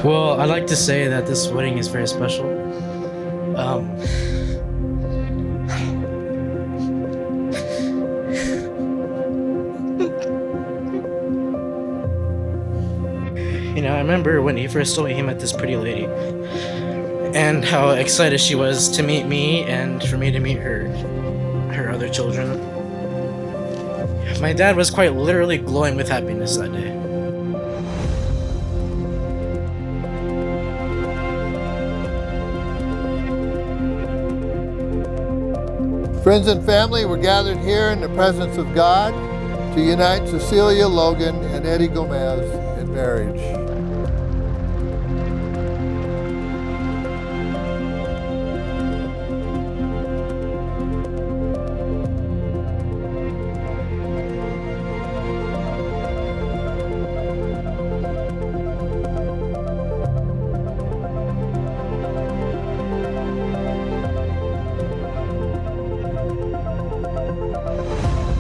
Well, I'd like to say that this wedding is very special. Um, I remember when he first told me he met this pretty lady, and how excited she was to meet me and for me to meet her other children. My dad was quite literally glowing with happiness that day. Friends and family were gathered here in the presence of God to unite Cecilia, Logan, and Eddie Gomez in marriage.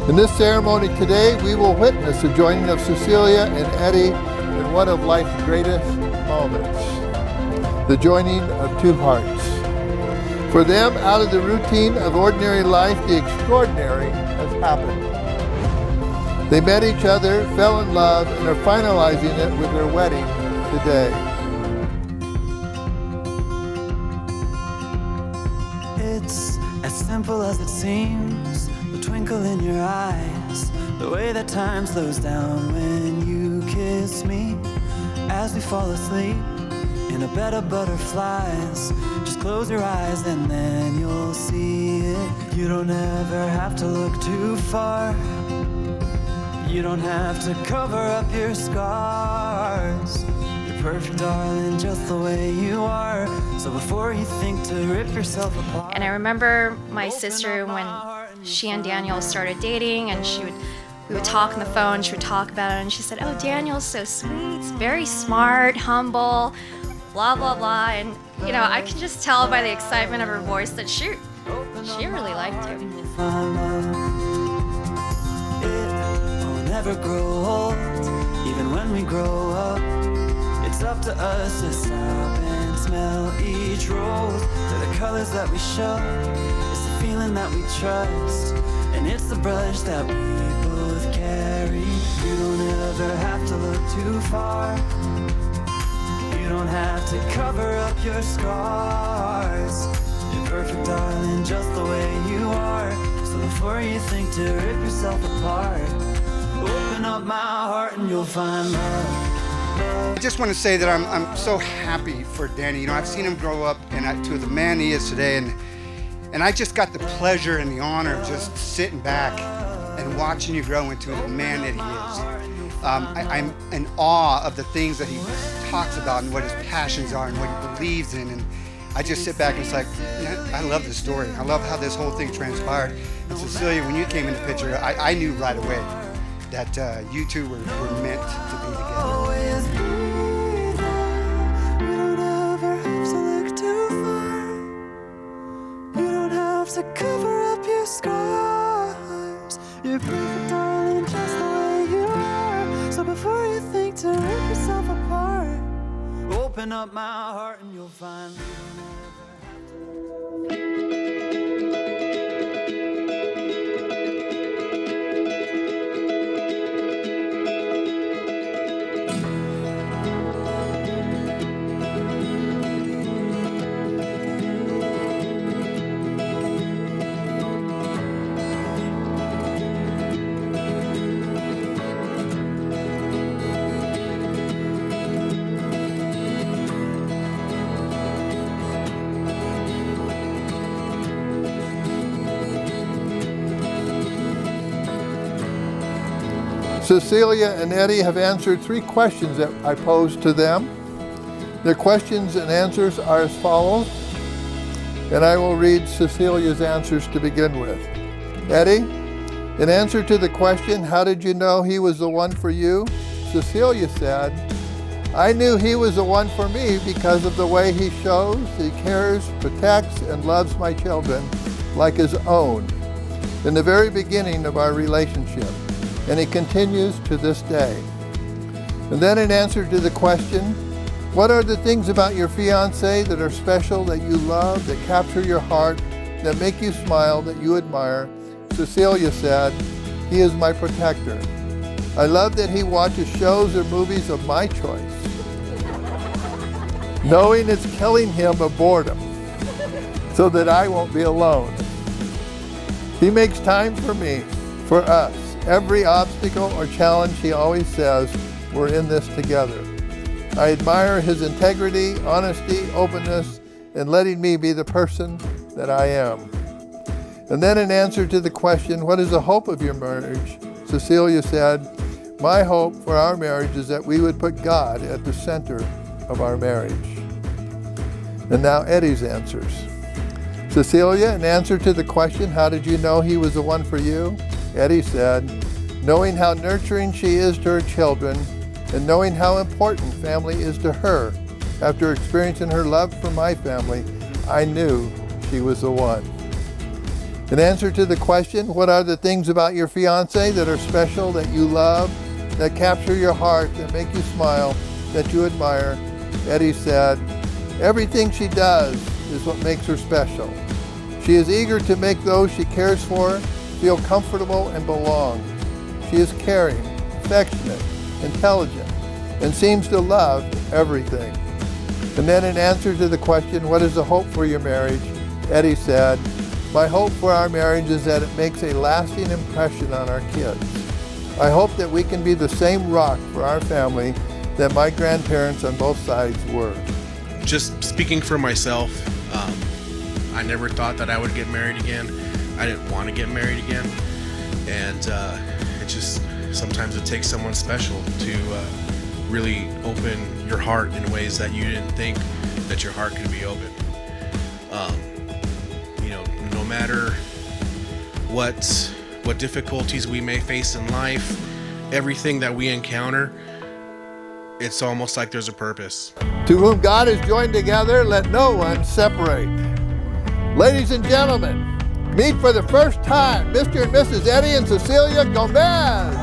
In this ceremony today, we will witness the joining of Cecilia and Eddie in one of life's greatest moments, the joining of two hearts. For them, out of the routine of ordinary life, the extraordinary has happened. They met each other, fell in love, and are finalizing it with their wedding today. It's as simple as it seems. The twinkle in your eyes, the way that time slows down when you kiss me. As we fall asleep in a bed of butterflies, just close your eyes and then you'll see it. You don't ever have to look too far. You don't have to cover up your scars. You're perfect, darling, just the way you are. So before you think to rip yourself apart. And I remember my sister when she and Daniel started dating, and we would talk on the phone, she would talk about it, and she said, "Oh, Daniel's so sweet, very smart, humble, blah, blah, blah." And, I could just tell by the excitement of her voice that she really liked you. It will never grow old, even when we grow up. It's up to us to stop and smell each rose. They're the colors that we show. It's the feeling that we trust. And it's the brush that we both carry. You don't ever have to look too far. You don't have to cover up your scars. You're perfect, darling, just the way you are. So before you think to rip yourself apart, open up my heart and you'll find love. I just want to say that I'm so happy for Danny. I've seen him grow up to the man he is today, and I just got the pleasure and the honor of just sitting back and watching you grow into the man that he is. I'm in awe of the things that he talks about and what his passions are and what he believes in, and I just sit back and it's like, I love this story. I love how this whole thing transpired. And Cecilia, when you came in the picture, I knew right away that you two were meant to be together. To cover up your scars. You're perfect, darling, just the way you are. So before you think to rip yourself apart, open up my heart and you'll find me. Cecilia and Eddie have answered 3 questions that I posed to them. Their questions and answers are as follows, and I will read Cecilia's answers to begin with. Eddie, in answer to the question, how did you know he was the one for you? Cecilia said, I knew he was the one for me because of the way he shows, he cares, protects, and loves my children like his own in the very beginning of our relationship. And he continues to this day. And then in answer to the question, What are the things about your fiancé that are special, that you love, that capture your heart, that make you smile, that you admire? Cecilia said, "He is my protector. I love that he watches shows or movies of my choice, knowing it's killing him of boredom, so that I won't be alone. He makes time for me, for us. Every obstacle or challenge, he always says, we're in this together. I admire his integrity, honesty, openness, and letting me be the person that I am." And then in answer to the question, what is the hope of your marriage? Cecilia said, "My hope for our marriage is that we would put God at the center of our marriage." And now Eddie's answers. Cecilia, in answer to the question, how did you know he was the one for you? Eddie said, "Knowing how nurturing she is to her children and knowing how important family is to her, after experiencing her love for my family, I knew she was the one." In answer to the question, what are the things about your fiancé that are special, that you love, that capture your heart, that make you smile, that you admire? Eddie said, "Everything she does is what makes her special. She is eager to make those she cares for feel comfortable and belong. She is caring, affectionate, intelligent, and seems to love everything." And then in answer to the question, what is the hope for your marriage? Eddie said, "My hope for our marriage is that it makes a lasting impression on our kids. I hope that we can be the same rock for our family that my grandparents on both sides were." Just speaking for myself, I never thought that I would get married again. I didn't want to get married again. And it just, sometimes it takes someone special to really open your heart in ways that you didn't think that your heart could be open. No matter what difficulties we may face in life, everything that we encounter, it's almost like there's a purpose. To whom God has joined together, let no one separate. Ladies and gentlemen, meet for the first time Mr. and Mrs. Eddie and Cecilia Gomez.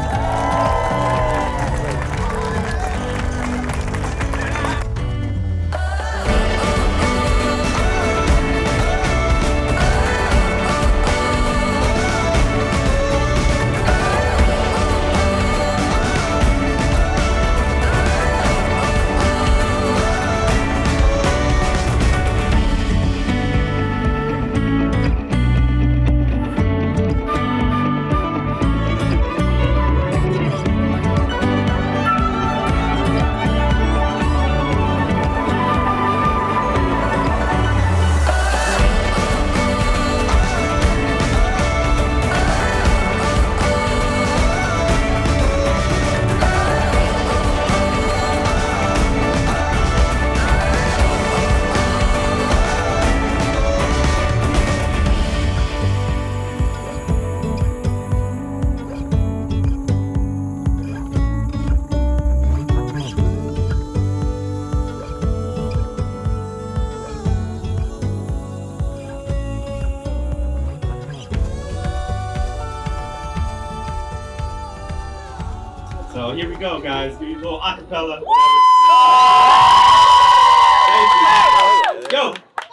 So here we go, guys. Do a little acapella.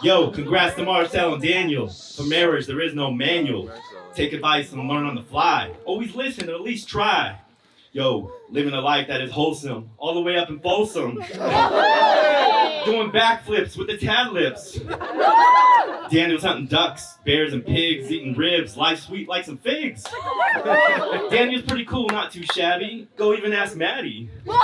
Yo, congrats to Marcel and Daniel. For marriage, there is no manual. Take advice and learn on the fly. Always listen, or at least try. Yo, living a life that is wholesome, all the way up in Folsom. Doing backflips with the tad lips. Daniel's hunting ducks, bears, and pigs, eating ribs, life sweet like some figs. Daniel's pretty cool, not too shabby. Go even ask Maddie. Yo,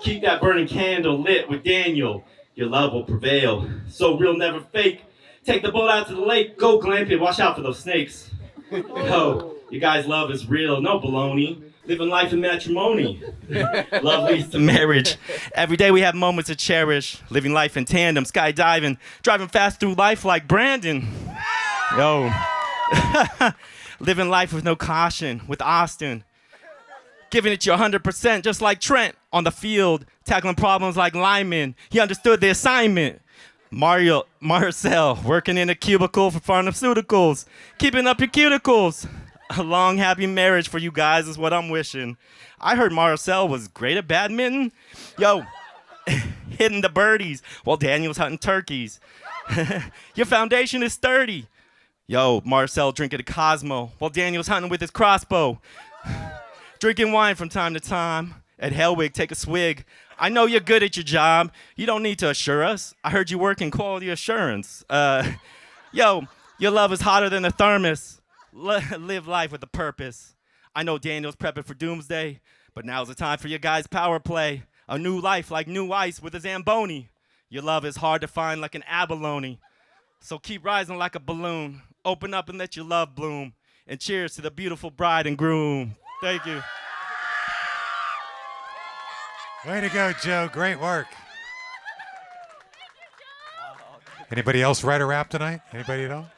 keep that burning candle lit with Daniel. Your love will prevail. So real, never fake. Take the boat out to the lake. Go glamping. Watch out for those snakes. Yo, you guys' love is real. No baloney. Living life in matrimony. Love leads to marriage. Every day we have moments to cherish. Living life in tandem, skydiving, driving fast through life like Brandon. Yo. Living life with no caution, with Austin. Giving it your 100%, just like Trent on the field, tackling problems like Lyman. He understood the assignment. Marcel, working in a cubicle for pharmaceuticals, keeping up your cuticles. A long, happy marriage for you guys is what I'm wishing. I heard Marcel was great at badminton. Yo, hitting the birdies while Daniel's hunting turkeys. Your foundation is sturdy. Yo, Marcel drinking a Cosmo while Daniel's hunting with his crossbow. Drinking wine from time to time. At Hellwig, take a swig. I know you're good at your job. You don't need to assure us. I heard you work in quality assurance. Yo, your love is hotter than a thermos. Live life with a purpose. I know Daniel's prepping for doomsday, but now's the time for your guys' power play. A new life like new ice with a Zamboni. Your love is hard to find like an abalone. So keep rising like a balloon. Open up and let your love bloom. And cheers to the beautiful bride and groom. Thank you. Way to go, Joe. Great work. Anybody else write a rap tonight? Anybody at all?